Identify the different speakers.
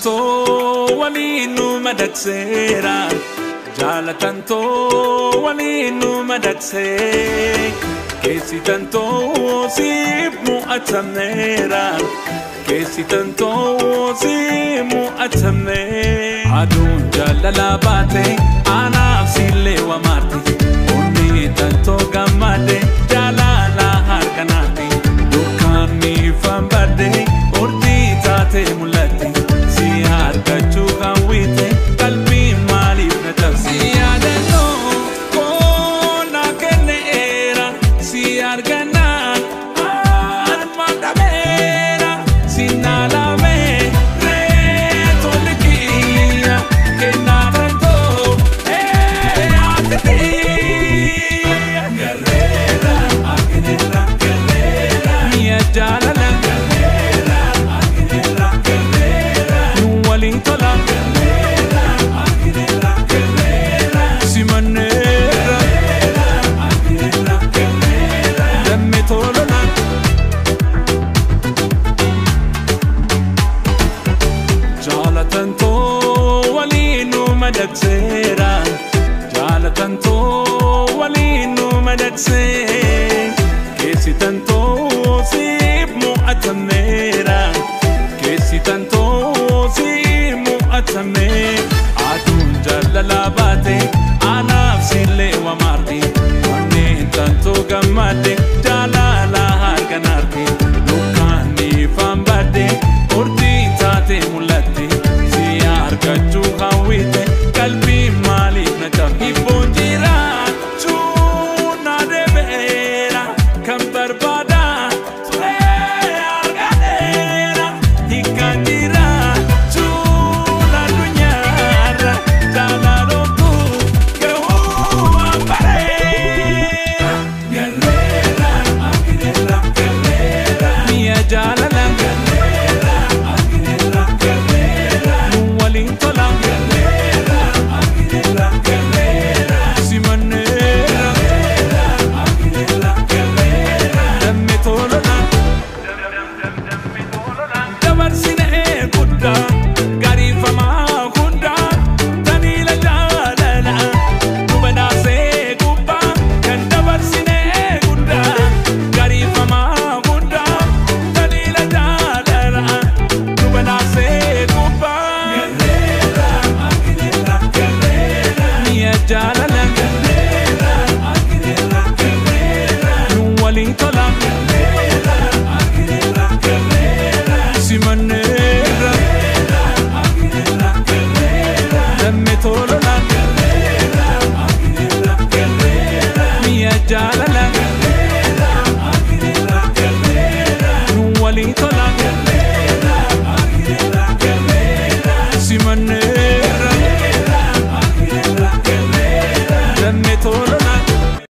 Speaker 1: tanto walinu madaksera jala tanto walinu madakse kesi tanto simu atamera kesi tanto simu atame adun jala bate ana sile wa marti onni tanto gamade jala la harkanati dukani fambade ordi tate mulati si harkachu kawite kalbi mali natasi adano kona kenera si argana armadamera sinalame retolikia kenarando atati guerrera akinera guerrera mia jalala guerrera akinera guerrera nuwali tola guerrera akinera guerrera simanera akinera guerrera damme tolona jala tanto walinu madaksera jala tanto walinu madakse kesi tanto simu atamera kesi tanto simu atame adun jala bate ana sile wa marti wanne tanto gamade jala la harganarti dukani fambade ordi tate mulati si argachu hawite kalbi mali najar ibonjira chuna devera kambarbada argadera hikandira chuna dunyara jalarotu kehu ambare guerrera akinera guerrera mia jalala guerrera akinera guerrera nuwali tola guerrera akinera guerrera simanera akinera guerrera damme tolona dabarsine gudda garifama hunda tanila jalala dubadase gubba kan dabarsine gudda garifama hunda tanila jalala dubadase gubba guerrera akinera guerrera mia jalala